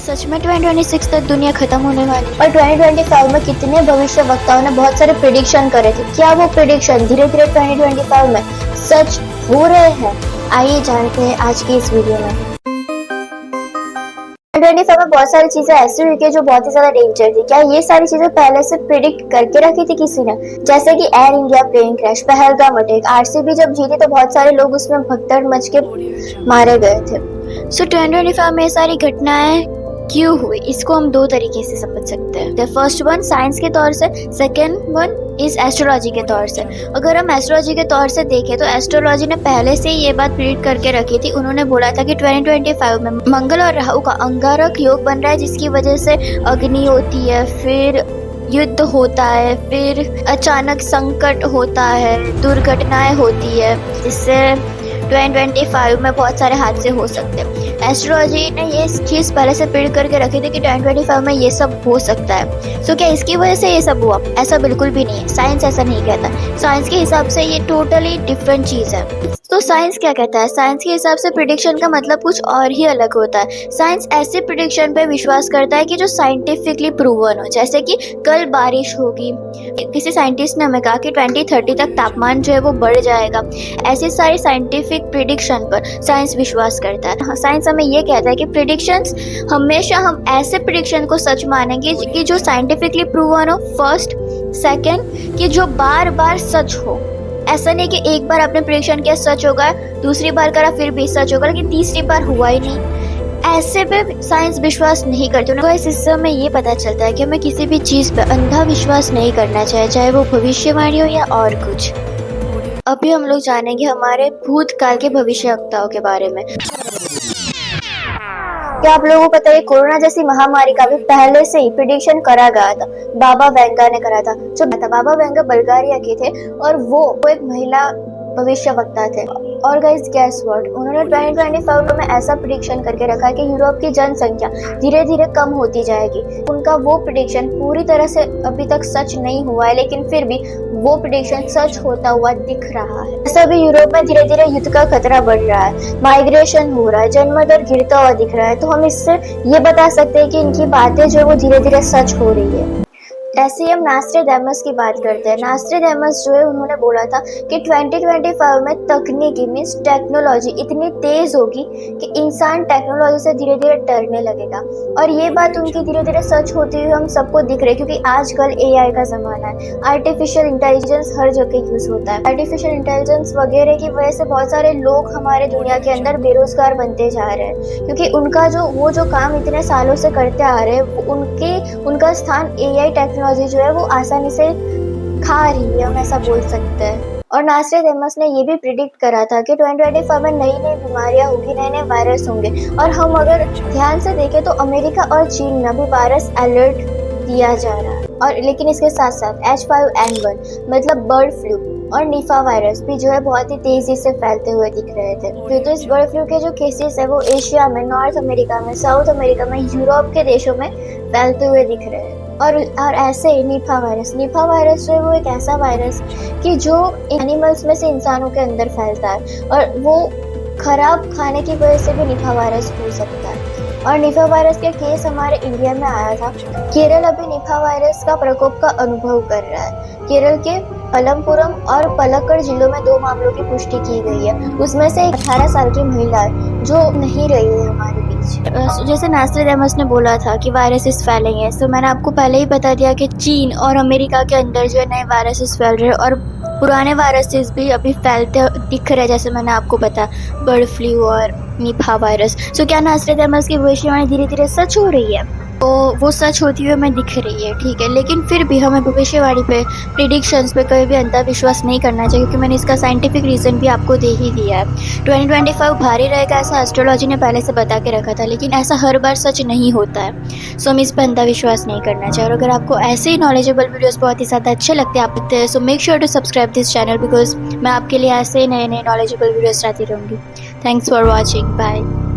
सच में 2026 तक दुनिया खत्म होने वाली और 2025 में कितने भविष्य वक्ताओं ने बहुत सारे प्रिडिक्शन करे थे। क्या वो प्रिडिक्शन धीरे धीरे 2025 में सच हो रहे हैं? आइए जानते हैं आज की इस वीडियो में। 2025 में बहुत सारी चीजें ऐसी हुई कि जो बहुत ही ज्यादा डेंजर थी। क्या ये सारी चीजें पहले से प्रिडिक्ट करके रखी थी किसी ने? जैसे कि Air India plane crash, Pahalgam attack, RCB जब जीती तो बहुत सारे लोग उसमें भगदड़ मच के मारे गए थे। सो 2025 में ये सारी घटनाएं क्यों हुई, इसको हम दो तरीके से समझ सकते हैं। फर्स्ट वन साइंस के तौर से, सेकेंड वन इस एस्ट्रोलॉजी के तौर से। अगर हम एस्ट्रोलॉजी के तौर से देखें तो एस्ट्रोलॉजी ने पहले से ये बात प्रिडिक्ट करके रखी थी। उन्होंने बोला था कि 2025 में मंगल और राहु का अंगारक योग बन रहा है, जिसकी वजह से अग्नि होती है, फिर युद्ध होता है, फिर अचानक संकट होता है, दुर्घटनाएं होती है, जिससे 2025 में बहुत सारे हादसे हो सकते हैं। एस्ट्रोलॉजी ने ये चीज़ पहले से प्रिडिक्ट करके रखी थी कि 2025 में ये सब हो सकता है। सो क्या इसकी वजह से ये सब हुआ? ऐसा बिल्कुल भी नहीं है। साइंस ऐसा नहीं कहता। साइंस के हिसाब से ये टोटली डिफरेंट चीज़ है। तो साइंस क्या कहता है? साइंस के हिसाब से प्रिडिक्शन का मतलब कुछ और ही अलग होता है। साइंस ऐसे प्रिडिक्शन पे विश्वास करता है कि जो साइंटिफिकली प्रूवन हो। जैसे कि कल बारिश होगी, किसी साइंटिस्ट ने हमें कहा कि 2030 तक तापमान जो है वो बढ़ जाएगा। ऐसी सारी साइंटिफिक प्रिडिक्शन पर साइंस विश्वास करता है। साइंस हमें ये कहता है कि प्रिडिक्शंस हमेशा हम ऐसे प्रिडिक्शन को सच मानेंगे कि जो साइंटिफिकली प्रूवन हो, फर्स्ट, सेकंड कि जो बार बार सच हो। ऐसा नहीं कि एक बार आपने प्रिडिक्शन किया सच होगा, दूसरी बार करा फिर भी सच होगा, लेकिन तीसरी बार हुआ ही नहीं। ऐसे पे साइंस विश्वास नहीं करती। उनको इस हिस्से में ये पता चलता है कि हमें किसी भी चीज़ पे अंधा विश्वास नहीं करना चाहिए, चाहे वो भविष्यवाणी हो या और कुछ। अभी हम लोग जानेंगे हमारे भूतकाल के भविष्यवक्ताओं के बारे में। क्या आप लोगों को पता है कोरोना जैसी महामारी का भी पहले से ही प्रिडिक्शन करा गया था? बाबा वेंगा ने करा था। बाबा वेंगा बल्गारिया के थे और वो एक महिला भविष्य वक्ता थे। और गाइस गेस व्हाट, उन्होंने 2025 में ऐसा प्रिडिक्शन करके रखा कि यूरोप की जनसंख्या धीरे धीरे कम होती जाएगी। उनका वो प्रिडिक्शन पूरी तरह से अभी तक सच नहीं हुआ है, लेकिन फिर भी वो प्रिडिक्शन सच होता हुआ दिख रहा है। ऐसा भी यूरोप में धीरे धीरे युद्ध का खतरा बढ़ रहा है, माइग्रेशन हो रहा है, जन्म दर गिरता हुआ दिख रहा है। तो हम इससे ये बता सकते हैं कि इनकी बातें जो वो धीरे धीरे सच हो रही है। ऐसे ही हम नास्ट्रेडामस की बात करते हैं। नास्ट्रेडामस जो है उन्होंने बोला था कि 2025 में तकनीकी मीन्स टेक्नोलॉजी इतनी तेज होगी कि इंसान टेक्नोलॉजी से धीरे धीरे डरने लगेगा। और ये बात उनकी धीरे धीरे सच होती हुई हम सबको दिख रही है, क्योंकि आजकल AI का जमाना है। आर्टिफिशियल इंटेलिजेंस हर जगह यूज होता है। आर्टिफिशियल इंटेलिजेंस वगैरह की वजह से बहुत सारे लोग हमारे दुनिया के अंदर बेरोजगार बनते जा रहे हैं, क्योंकि उनका जो काम इतने सालों से करते आ रहे हैं उनका स्थान AI टेक्नोलॉजी जो है वो आसानी से खा रही है, हम ऐसा बोल सकते हैं। और नास्ट्रेडामस ने ये भी प्रिडिक्ट करा था कि 2025 में नई नई बीमारियां होगी, नए नए वायरस होंगे। और हम अगर ध्यान से देखें तो अमेरिका और चीन में भी वायरस अलर्ट दिया जा रहा है। और लेकिन इसके साथ साथ H5N1 मतलब बर्ड फ्लू और निफा वायरस भी जो है बहुत ही तेजी से फैलते हुए दिख रहे थे। तो इस बर्ड फ्लू के जो केसेस है वो एशिया में, नॉर्थ अमेरिका में, साउथ अमेरिका में, यूरोप के देशों में फैलते हुए दिख रहे हैं। और ऐसे ही निफा वायरस जो है वो एक ऐसा वायरस कि जो एनिमल्स में से इंसानों के अंदर फैलता है, और वो खराब खाने की वजह से भी निफा वायरस हो सकता है। और निफा वायरस के केस हमारे इंडिया में आया था। केरल अभी निफा वायरस का प्रकोप का अनुभव कर रहा है। केरल के पलमपुरम और पलक्कड़ जिलों में 2 मामलों की पुष्टि की गई है। उसमें से एक 18 साल की महिला है जो नहीं रही है हमारे बीच। जैसे नास्ट्रेडामस ने बोला था कि वायरसेस फैलेंगे, तो मैंने आपको पहले ही बता दिया कि चीन और अमेरिका के अंदर जो नए वायरसेस फैल रहे हैं और पुराने वायरसेस भी अभी फैलते दिख रहे हैं, जैसे मैंने आपको बताया बर्ड फ्लू और निफा वायरस। सो क्या नास्ट्रेडामस की भविष्यवाणी धीरे धीरे सच हो रही है? तो वो सच होती हुई हमें दिख रही है, ठीक है, लेकिन फिर भी हमें भविष्यवाणी पे, प्रिडिक्शंस पे कभी भी अंधा विश्वास नहीं करना चाहिए, क्योंकि मैंने इसका साइंटिफिक रीज़न भी आपको दे ही दिया है। 2025 भारी रहेगा ऐसा एस्ट्रोलॉजी ने पहले से बता के रखा था, लेकिन ऐसा हर बार सच नहीं होता है। सो हमें इस पर अंधा विश्वास नहीं करना चाहिए। और अगर आपको ऐसे ही नॉलेजेबल वीडियोज़ बहुत ही ज़्यादा अच्छे लगते हैं so make sure to subscribe this channel, because मैं आपके लिए ऐसे ही नए नए नॉलेजेबल वीडियोज़ लाती रहूँगी। Thanks for watching, bye.